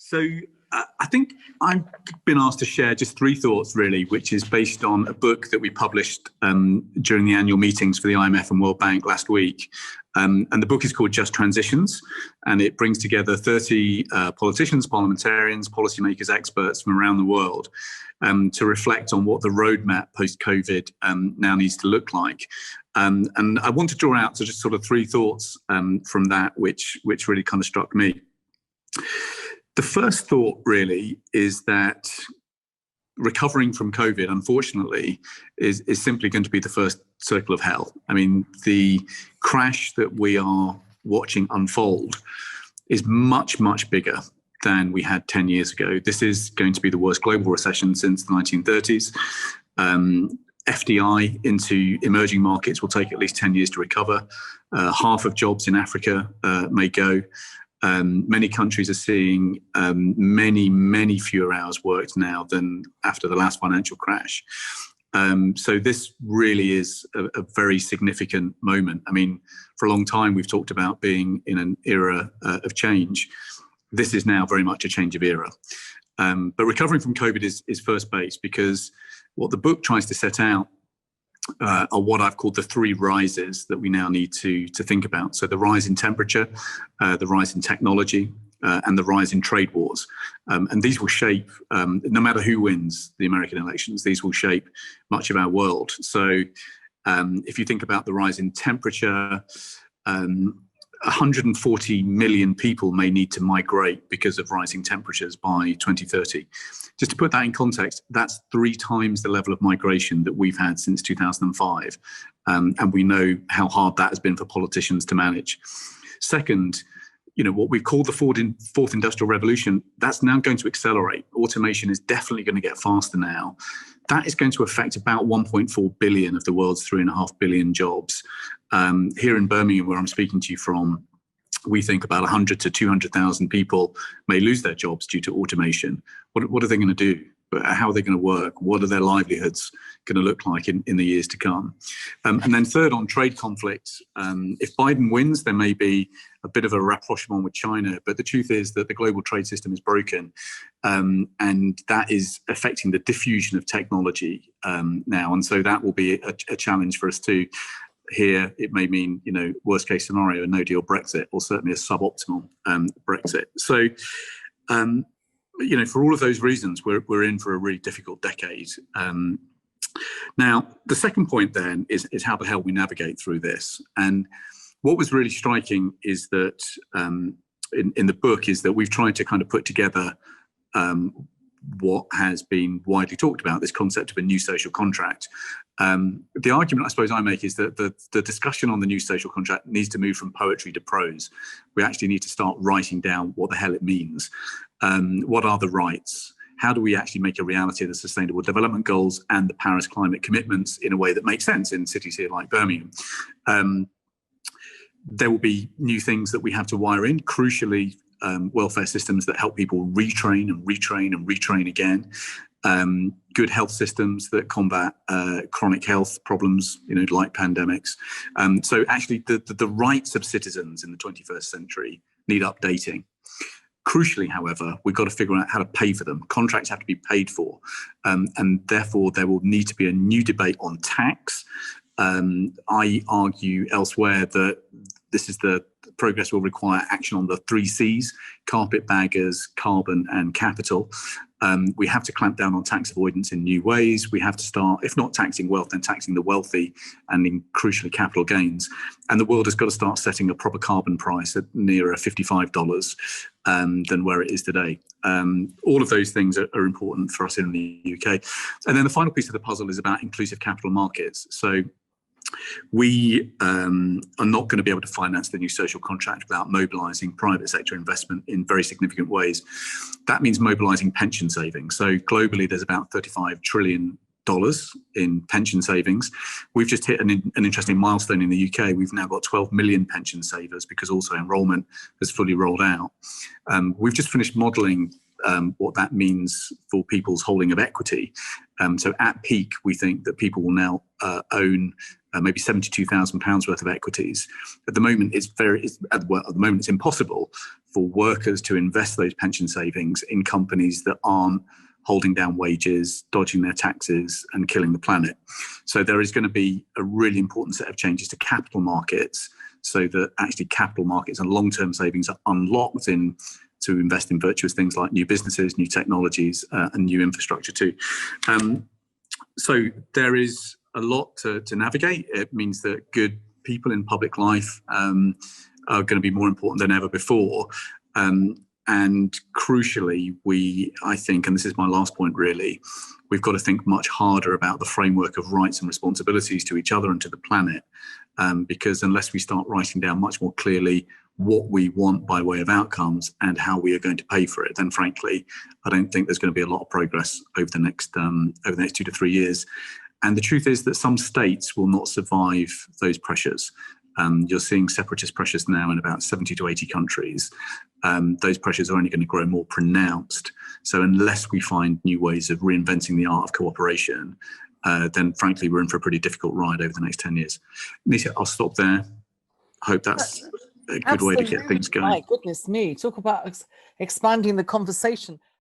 So I think I've been asked to share just three thoughts, really, which is based on a book that we published during the annual meetings for the IMF and World Bank last week. And the book is called Just Transitions, and it brings together 30 politicians, parliamentarians, policymakers, experts from around the world to reflect on what the roadmap post-COVID now needs to look like. And I want to draw out just sort of three thoughts from that, which really kind of struck me. The first thought really is that recovering from COVID, unfortunately, is simply going to be the first circle of hell. I mean, the crash that we are watching unfold is much, much bigger than we had 10 years ago. This is going to be the worst global recession since the 1930s. FDI into emerging markets will take at least 10 years to recover. Half of jobs in Africa may go. Many countries are seeing many fewer hours worked now than after the last financial crash. So this really is a very significant moment. I mean, for a long time, we've talked about being in an era of change. This is now very much a change of era. But recovering from COVID is first base, because what the book tries to set out are what I've called the three rises that we now need to think about. So the rise in temperature, the rise in technology, and the rise in trade wars. And these will shape, no matter who wins the American elections, these will shape much of our world. So if you think about the rise in temperature, 140 million people may need to migrate because of rising temperatures by 2030. Just to put that in context, that's 3 times the level of migration that we've had since 2005. And we know how hard that has been for politicians to manage. Second, what we've called the fourth industrial revolution, that's now going to accelerate. Automation is definitely going to get faster now. That is going to affect about 1.4 billion of the world's 3.5 billion jobs. Here in Birmingham, where I'm speaking to you from, we think about 100 to 200,000 people may lose their jobs due to automation. What are they going to do? How are they going to work? What are their livelihoods going to look like in the years to come? And then third, on trade conflicts, if Biden wins, there may be a bit of a rapprochement with China, but the truth is that the global trade system is broken, and that is affecting the diffusion of technology now. And so that will be a challenge for us too. Here, it may mean, worst case scenario, a no deal Brexit, or certainly a suboptimal Brexit. So, for all of those reasons, we're in for a really difficult decade. Now, the second point then is how the hell we navigate through this. And what was really striking is that in the book is that we've tried to kind of put together what has been widely talked about, this concept of a new social contract. The argument I suppose I make is that the discussion on the new social contract needs to move from poetry to prose. We actually need to start writing down what the hell it means. What are the rights? How do we actually make a reality of the Sustainable Development Goals and the Paris climate commitments in a way that makes sense in cities here like Birmingham? There will be new things that we have to wire in, crucially, welfare systems that help people retrain and retrain and retrain again. Good health systems that combat chronic health problems, like pandemics. So actually the rights of citizens in the 21st century need updating. Crucially, however, we've got to figure out how to pay for them. Contracts have to be paid for. And therefore, there will need to be a new debate on tax. I argue elsewhere that this is the progress will require action on the 3 C's: carpetbaggers, carbon, and capital. We have to clamp down on tax avoidance in new ways. We have to start, if not taxing wealth, then taxing the wealthy and in crucially capital gains. And the world has got to start setting a proper carbon price at nearer $55 than where it is today. All of those things are important for us in the UK. And then the final piece of the puzzle is about inclusive capital markets. So we are not going to be able to finance the new social contract without mobilising private sector investment in very significant ways. That means mobilising pension savings. So globally, there's about $35 trillion in pension savings. We've just hit an interesting milestone in the UK. We've now got 12 million pension savers because also enrolment has fully rolled out. We've just finished modelling what that means for people's holding of equity. So at peak, we think that people will now own maybe £72,000 worth of equities. At the moment, it's impossible for workers to invest those pension savings in companies that aren't holding down wages, dodging their taxes, and killing the planet. So there is going to be a really important set of changes to capital markets, so that actually capital markets and long-term savings are unlocked in to invest in virtuous things like new businesses, new technologies, and new infrastructure too. So there is a lot to navigate. It means that good people in public life are going to be more important than ever before. And crucially, I think, and this is my last point really, we've got to think much harder about the framework of rights and responsibilities to each other and to the planet. Because unless we start writing down much more clearly what we want by way of outcomes and how we are going to pay for it, then frankly, I don't think there's going to be a lot of progress over the next 2 to 3 years. And the truth is that some states will not survive those pressures. You're seeing separatist pressures now in about 70 to 80 countries. Those pressures are only going to grow more pronounced. So unless we find new ways of reinventing the art of cooperation, then frankly, we're in for a pretty difficult ride over the next 10 years. Nisha, I'll stop there. I hope that's a good way to get things going. My goodness me, talk about expanding the conversation.